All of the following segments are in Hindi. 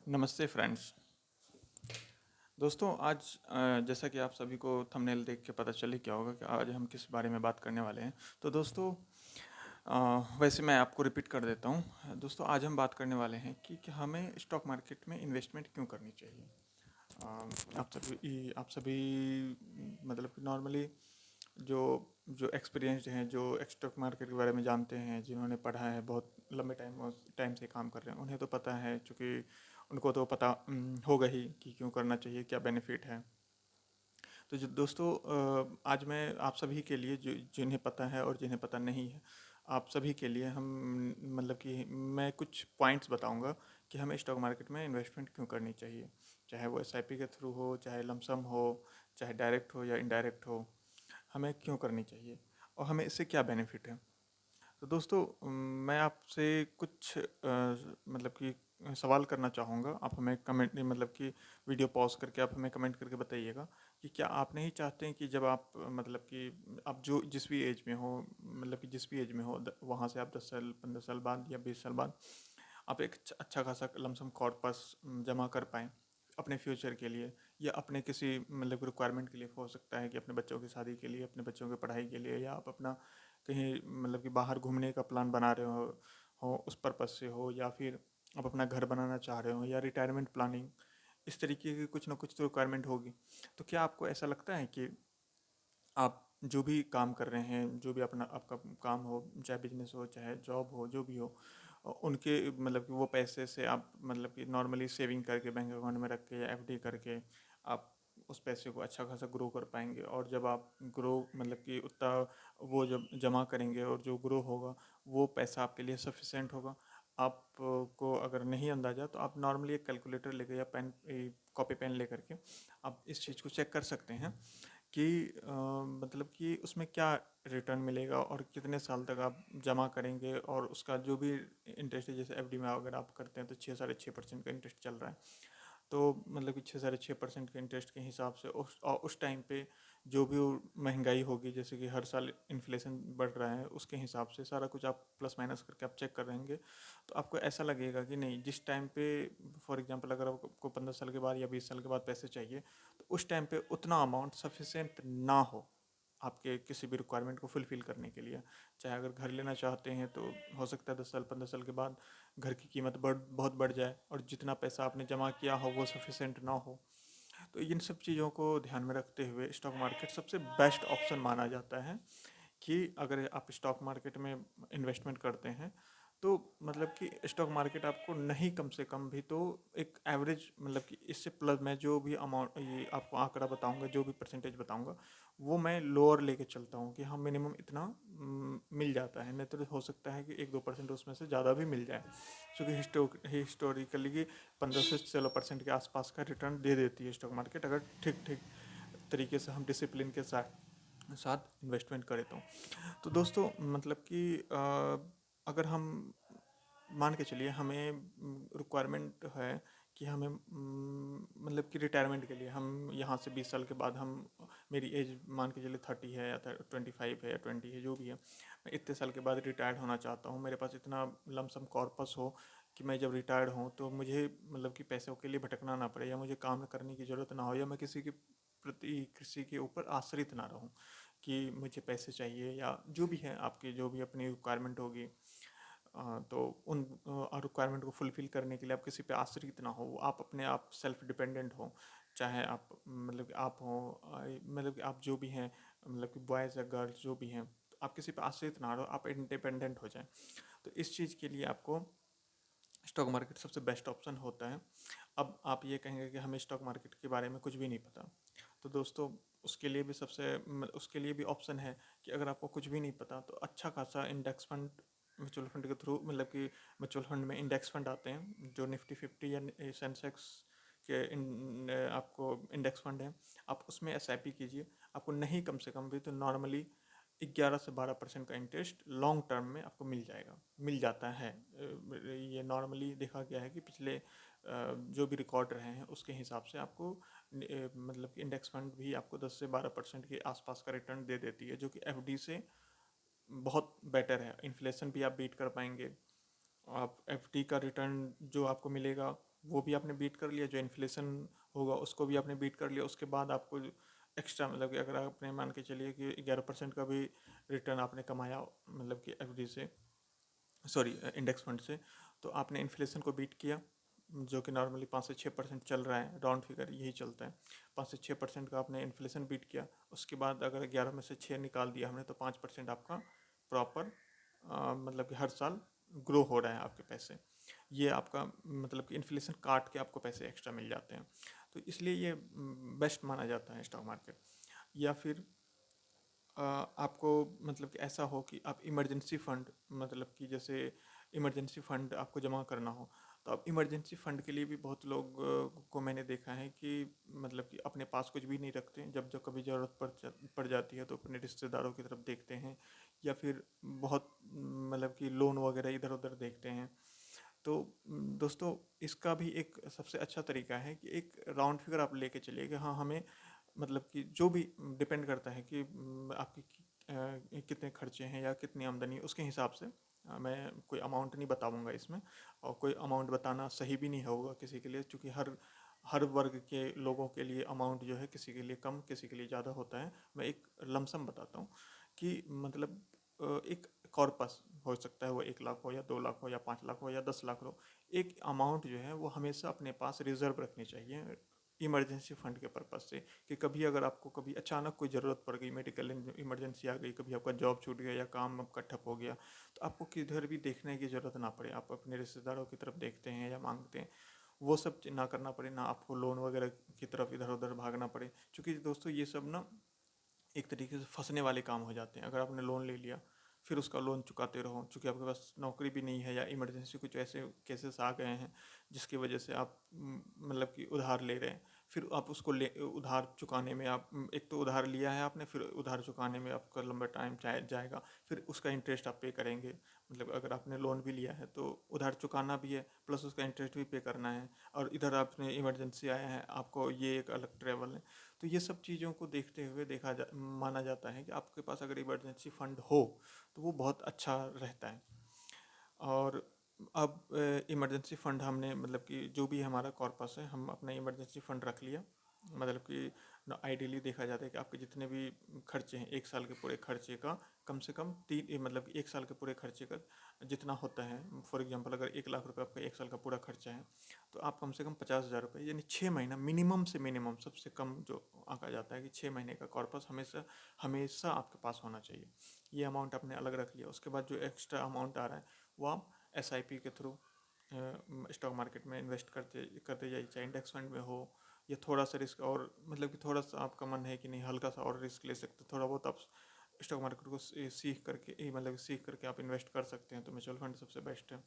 नमस्ते फ्रेंड्स। दोस्तों आज जैसा कि आप सभी को थंबनेल देख के पता चल ही गया होगा कि आज हम किस बारे में बात करने वाले हैं। तो दोस्तों वैसे मैं आपको रिपीट कर देता हूँ। दोस्तों आज हम बात करने वाले हैं कि हमें स्टॉक मार्केट में इन्वेस्टमेंट क्यों करनी चाहिए। आप सभी मतलब कि नॉर्मली जो जो एक्सपीरियंस्ड हैं, जो स्टॉक मार्केट के बारे में जानते हैं, जिन्होंने पढ़ा है, बहुत लंबे टाइम से काम कर रहे हैं, उन्हें तो पता है, क्योंकि उनको तो पता होगा ही कि क्यों करना चाहिए, क्या बेनिफिट है। तो जो दोस्तों आज मैं आप सभी के लिए, जो जिन्हें पता है और जिन्हें पता नहीं है, आप सभी के लिए हम मतलब कि मैं कुछ पॉइंट्स बताऊंगा कि हमें स्टॉक मार्केट में इन्वेस्टमेंट क्यों करनी चाहिए। चाहे वो एसआईपी के थ्रू हो, चाहे लमसम हो, चाहे डायरेक्ट हो या इनडायरेक्ट हो, हमें क्यों करनी चाहिए और हमें इससे क्या बेनिफिट है। तो दोस्तों मैं आपसे कुछ मतलब कि सवाल करना चाहूँगा। आप हमें कमेंट मतलब कि वीडियो पॉज करके आप हमें कमेंट करके बताइएगा कि क्या आप नहीं चाहते हैं कि जब आप मतलब कि आप जो जिस भी एज में हो, मतलब कि जिस भी एज में हो, वहाँ से आप 10 साल 15 साल बाद या 20 साल बाद आप एक अच्छा खासा लमसम कॉर्पस जमा कर पाएँ अपने फ्यूचर के लिए, या अपने किसी मतलब रिक्वायरमेंट के लिए। हो सकता है कि अपने बच्चों की शादी के लिए, अपने बच्चों की पढ़ाई के लिए, या आप अपना कहीं मतलब कि बाहर घूमने का प्लान बना रहे हो उस पर्पज़ से हो, या फिर आप अपना घर बनाना चाह रहे हो, या रिटायरमेंट प्लानिंग, इस तरीके की कुछ ना कुछ तो रिक्वायरमेंट होगी। तो क्या आपको ऐसा लगता है कि आप जो भी काम कर रहे हैं, जो भी अपना आपका काम हो, चाहे बिजनेस हो, चाहे जॉब हो, जो भी हो, उनके मतलब कि वो पैसे से आप मतलब कि नॉर्मली सेविंग करके बैंक अकाउंट में रख के या एफडी करके आप उस पैसे को अच्छा खासा ग्रो कर पाएंगे। और जब आप ग्रो मतलब कि उतना वो जब जमा करेंगे और जो ग्रो होगा, वो पैसा आपके लिए सफिशेंट होगा। आपको अगर नहीं अंदाज़ा तो आप नॉर्मली एक कैलकुलेटर लेकर या पेन कॉपी पेन लेकर के आप इस चीज़ को चेक कर सकते हैं कि मतलब कि उसमें क्या रिटर्न मिलेगा और कितने साल तक आप जमा करेंगे, और उसका जो भी इंटरेस्ट है, जैसे एफडी में अगर आप करते हैं तो 6 साढ़े 6% का इंटरेस्ट चल रहा है। तो मतलब कि 6 साढ़े 6% के इंटरेस्ट के हिसाब से उस टाइम पे जो भी वो महंगाई होगी, जैसे कि हर साल इन्फ्लेशन बढ़ रहा है, उसके हिसाब से सारा कुछ आप प्लस माइनस करके आप चेक कर रहेंगे। तो आपको ऐसा लगेगा कि नहीं, जिस टाइम पे फॉर एग्जांपल अगर आपको 15 साल के बाद या 20 साल के बाद पैसे चाहिए, तो उस टाइम पे उतना अमाउंट सफिशिएंट ना हो आपके किसी भी रिक्वायरमेंट को फुलफिल करने के लिए। चाहे अगर घर लेना चाहते हैं तो हो सकता है 10 साल 15 साल के बाद घर की कीमत बहुत बढ़ जाए और जितना पैसा आपने जमा किया हो वो सफिशेंट ना हो। तो इन सब चीज़ों को ध्यान में रखते हुए स्टॉक मार्केट सबसे बेस्ट ऑप्शन माना जाता है कि अगर आप स्टॉक मार्केट में इन्वेस्टमेंट करते हैं, तो मतलब कि स्टॉक मार्केट आपको नहीं, कम से कम भी तो एक एवरेज मतलब कि इससे प्लस मैं जो भी अमाउंट ये आपको आंकड़ा बताऊंगा, जो भी परसेंटेज बताऊंगा, वो मैं लोअर लेके चलता हूँ कि हाँ मिनिमम इतना मिल जाता है। नहीं तो हो सकता है कि 1-2% उसमें से ज़्यादा भी मिल जाए, क्योंकि हिस्टोरिकली 15 से 16% के आसपास का रिटर्न दे देती है स्टॉक मार्केट, अगर ठीक ठीक तरीके से हम डिसिप्लिन के साथ साथ इन्वेस्टमेंट करें तो दोस्तों मतलब कि अगर हम मान के चलिए हमें रिक्वायरमेंट है कि हमें मतलब कि रिटायरमेंट के लिए हम यहाँ से 20 साल के बाद हम, मेरी एज मान के चलिए 30 है या 25 है या 20 है, जो भी है, मैं इतने साल के बाद रिटायर्ड होना चाहता हूँ। मेरे पास इतना लमसम कॉर्पस हो कि मैं जब रिटायर्ड हूँ तो मुझे मतलब कि पैसों के लिए भटकना ना पड़े, या मुझे काम करने की ज़रूरत ना हो, या मैं किसी के ऊपर आश्रित ना रहूं कि मुझे पैसे चाहिए, या जो भी है आपकी जो भी अपनी रिक्वायरमेंट होगी। तो उन रिक्वायरमेंट को फुलफिल करने के लिए आप किसी पे आश्रित ना हो, आप अपने आप सेल्फ डिपेंडेंट हो। चाहे आप मतलब कि आप हो मतलब कि आप जो भी हैं, मतलब कि बॉयज़ या गर्ल्स जो भी हैं, तो आप किसी पे आश्रित ना रहो, आप इंडिपेंडेंट हो जाएं। तो इस चीज़ के लिए आपको स्टॉक मार्केट सबसे बेस्ट ऑप्शन होता है। अब आप ये कहेंगे कि हमें स्टॉक मार्केट के बारे में कुछ भी नहीं पता, तो दोस्तों उसके लिए भी ऑप्शन है कि अगर आपको कुछ भी नहीं पता तो अच्छा खासा इंडेक्स फंड, म्यूचुअल फंड के थ्रू, मतलब कि म्यूचुअल फंड में इंडेक्स फंड आते हैं जो निफ्टी 50 या सेंसेक्स के आपको इंडेक्स फंड है, आप उसमें एसआईपी कीजिए। आपको नहीं, कम से कम भी तो नॉर्मली 11 से 12% का इंटरेस्ट लॉन्ग टर्म में आपको मिल जाता है। ये नॉर्मली देखा गया है कि पिछले जो भी रिकॉर्ड रहे हैं उसके हिसाब से आपको मतलब कि इंडेक्स फंड भी आपको 10 से 12% के आसपास का रिटर्न दे देती है, जो कि एफडी से बहुत बेटर है। इन्फ्लेशन भी आप बीट कर पाएंगे। आप एफडी का रिटर्न जो आपको मिलेगा वो भी आपने बीट कर लिया, जो इन्फ्लेशन होगा उसको भी आपने बीट कर लिया, उसके बाद आपको एक्स्ट्रा मतलब कि अगर आपने मान के चलिए कि 11% का भी रिटर्न आपने कमाया मतलब कि एफडी से, सॉरी इंडेक्स फंड से, तो आपने इन्फ्लेशन को बीट किया, जो कि नॉर्मली 5 से 6% चल रहा है, राउंड फिगर यही चलता है। 5 से 6% का आपने इन्फ्लेशन बीट किया, उसके बाद अगर 11 में से 6 निकाल दिया हमने, तो 5% आपका प्रॉपर मतलब कि हर साल ग्रो हो रहा है आपके पैसे। ये आपका मतलब कि इन्फ्लेशन काट के आपको पैसे एक्स्ट्रा मिल जाते हैं, तो इसलिए ये बेस्ट माना जाता है स्टॉक मार्केट। या फिर आपको मतलब कि ऐसा हो कि आप इमरजेंसी फंड, मतलब कि जैसे इमरजेंसी फंड आपको जमा करना हो, तो आप इमरजेंसी फंड के लिए भी बहुत लोग को मैंने देखा है कि मतलब कि अपने पास कुछ भी नहीं रखते, जब जब कभी ज़रूरत पड़ जाती है तो अपने रिश्तेदारों की तरफ देखते हैं, या फिर बहुत मतलब कि लोन वगैरह इधर उधर देखते हैं। तो दोस्तों, इसका भी एक सबसे अच्छा तरीका है कि एक राउंड फिगर आप लेके चलिए कि हाँ, हमें मतलब कि जो भी डिपेंड करता है कि आपकी कितने खर्चे हैं या कितनी आमदनी है, उसके हिसाब से मैं कोई अमाउंट नहीं बताऊंगा इसमें, और कोई अमाउंट बताना सही भी नहीं होगा किसी के लिए, क्योंकि हर हर वर्ग के लोगों के लिए अमाउंट जो है किसी के लिए कम, किसी के लिए ज़्यादा होता है। मैं एक लमसम बताता हूँ कि मतलब एक कॉर्पस हो सकता है, वो 1 लाख हो या 2 लाख हो या 5 लाख हो या 10 लाख हो, एक अमाउंट जो है वो हमेशा अपने पास रिजर्व रखनी चाहिए इमरजेंसी फंड के पर्पज़ से, कि कभी अगर आपको कभी अचानक कोई ज़रूरत पड़ गई, मेडिकल इमरजेंसी आ गई, कभी आपका जॉब छूट गया या काम आपका ठप हो गया, तो आपको किधर भी देखने की ज़रूरत ना पड़े, आप अपने रिश्तेदारों की तरफ देखते हैं या मांगते हैं, वो सब ना करना पड़े, ना आपको लोन वगैरह की तरफ इधर उधर भागना पड़े। क्योंकि दोस्तों ये सब ना एक तरीके से फंसने वाले काम हो जाते हैं। अगर आपने लोन ले लिया, फिर उसका लोन चुकाते रहो, चूँकि आपके पास नौकरी भी नहीं है या इमरजेंसी कुछ ऐसे केसेस आ गए हैं जिसकी वजह से आप मतलब कि उधार ले रहे हैं, फिर आप उसको ले उधार चुकाने में आप एक तो उधार लिया है आपने, फिर उधार चुकाने में आपका लंबा टाइम जाएगा, फिर उसका इंटरेस्ट आप पे करेंगे। मतलब अगर आपने लोन भी लिया है तो उधार चुकाना भी है, प्लस उसका इंटरेस्ट भी पे करना है, और इधर आपने इमरजेंसी आया है, आपको ये एक अलग ट्रेवल है। तो ये सब चीज़ों को देखते हुए माना जाता है कि आपके पास अगर इमरजेंसी फंड हो तो वो बहुत अच्छा रहता है। और अब इमरजेंसी फ़ंड हमने मतलब कि जो भी हमारा कॉर्पस है, हम अपना इमरजेंसी फ़ंड रख लिया, मतलब कि आइडियली देखा जाता है कि आपके जितने भी खर्चे हैं, 1 साल के पूरे खर्चे का कम से कम तीन मतलब कि 1 साल के पूरे खर्चे का जितना होता है, फॉर एग्जांपल अगर 1 लाख रुपए आपका 1 साल का पूरा खर्चा है, तो आप कम से कम 50,000 रुपये, यानी 6 महीना मिनिमम से मिनिमम, सबसे कम जो आंका जाता है कि 6 महीने का कॉर्पस हमेशा हमेशा आपके पास होना चाहिए। ये अमाउंट आपने अलग रख लिया। उसके बाद जो एक्स्ट्रा अमाउंट आ रहा है वो आप एसआईपी के थ्रू स्टॉक मार्केट में इन्वेस्ट करते करते जाइए, चाहे इंडेक्स फंड में हो, या थोड़ा सा रिस्क और मतलब कि थोड़ा सा आपका मन है कि नहीं हल्का सा और रिस्क ले सकते, थोड़ा बहुत आप स्टॉक मार्केट को सीख करके मतलब सीख करके आप इन्वेस्ट कर सकते हैं, तो म्यूचुअल फंड सबसे बेस्ट है।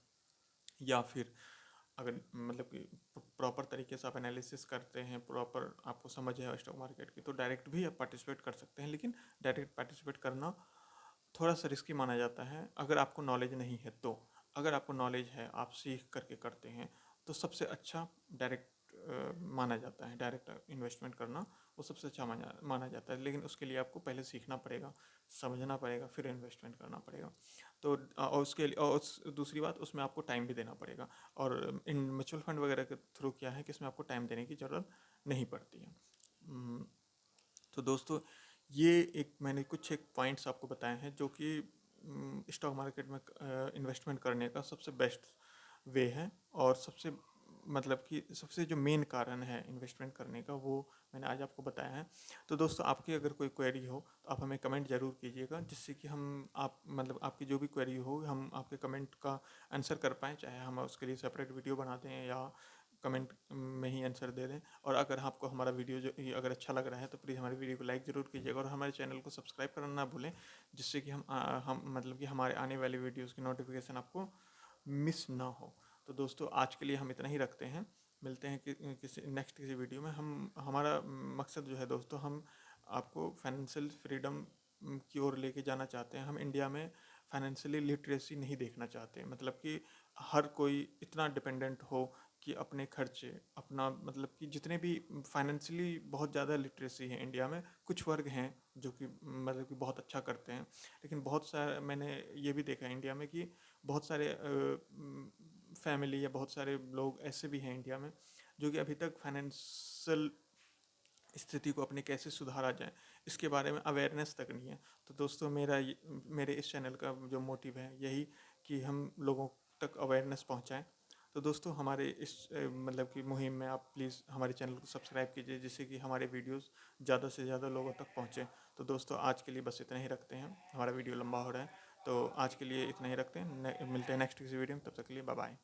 या फिर अगर मतलब कि प्रॉपर तरीके से आप एनालिसिस करते हैं, प्रॉपर आपको समझ है स्टॉक मार्केट की, तो डायरेक्ट भी आप पार्टिसिपेट कर सकते हैं, लेकिन डायरेक्ट पार्टिसिपेट करना थोड़ा सा रिस्की माना जाता है अगर आपको नॉलेज नहीं है तो। अगर आपको नॉलेज है, आप सीख करके करते हैं, तो सबसे अच्छा डायरेक्ट माना जाता है, डायरेक्ट इन्वेस्टमेंट करना वो सबसे अच्छा माना जाता है, लेकिन उसके लिए आपको पहले सीखना पड़ेगा, समझना पड़ेगा, फिर इन्वेस्टमेंट करना पड़ेगा। तो और उसके लिए और दूसरी बात, उसमें आपको टाइम भी देना पड़ेगा, और इन म्यूचुअल फंड वगैरह के थ्रू क्या है कि इसमें आपको टाइम देने की ज़रूरत नहीं पड़ती है। हम्म, तो दोस्तों, ये एक मैंने कुछ एक पॉइंट्स आपको बताए हैं जो कि स्टॉक मार्केट में इन्वेस्टमेंट करने का सबसे बेस्ट वे है, और सबसे मतलब कि सबसे जो मेन कारण है इन्वेस्टमेंट करने का, वो मैंने आज आपको बताया है। तो दोस्तों, आपकी अगर कोई क्वेरी हो तो आप हमें कमेंट ज़रूर कीजिएगा, जिससे कि हम आप मतलब आपकी जो भी क्वेरी हो हम आपके कमेंट का आंसर कर पाएँ, चाहे हम उसके लिए सेपरेट वीडियो बना दें या कमेंट में ही आंसर दे दें। और अगर आपको हमारा वीडियो जो ये अगर अच्छा लग रहा है तो प्लीज़ हमारे वीडियो को लाइक ज़रूर कीजिएगा, और हमारे चैनल को सब्सक्राइब करना ना भूलें, जिससे कि हम मतलब कि हमारे आने वाली वीडियोज़ की नोटिफिकेशन आपको मिस ना हो। तो दोस्तों, आज के लिए हम इतना ही रखते हैं, मिलते हैं किसी वीडियो में। हम हमारा मकसद जो है दोस्तों, हम आपको फाइनेंशियल फ्रीडम की ओर लेके जाना चाहते हैं। हम इंडिया में फाइनेंशियली लिटरेसी नहीं देखना चाहते, मतलब कि हर कोई इतना डिपेंडेंट हो कि अपने खर्चे अपना मतलब कि जितने भी फाइनेंशियली बहुत ज़्यादा लिटरेसी है इंडिया में, कुछ वर्ग हैं जो कि मतलब कि बहुत अच्छा करते हैं, लेकिन बहुत सारे मैंने ये भी देखा है इंडिया में कि बहुत सारे फैमिली या बहुत सारे लोग ऐसे भी हैं इंडिया में जो कि अभी तक फाइनेंशियल स्थिति को अपनी कैसे सुधारा जाए इसके बारे में अवेयरनेस तक नहीं है। तो दोस्तों मेरे इस चैनल का जो मोटिव है यही कि हम लोगों तक अवेयरनेस पहुंचाएं। तो दोस्तों हमारे इस मतलब कि मुहिम में आप प्लीज़ हमारे चैनल को सब्सक्राइब कीजिए जिससे कि हमारे वीडियोस ज़्यादा से ज़्यादा लोगों तक पहुँचे। तो दोस्तों आज के लिए बस इतना ही रखते हैं, हमारा वीडियो लंबा हो रहा है, तो आज के लिए इतना ही रखते हैं। मिलते हैं नेक्स्ट किसी वीडियो में, तब तक के लिए बाय बाय।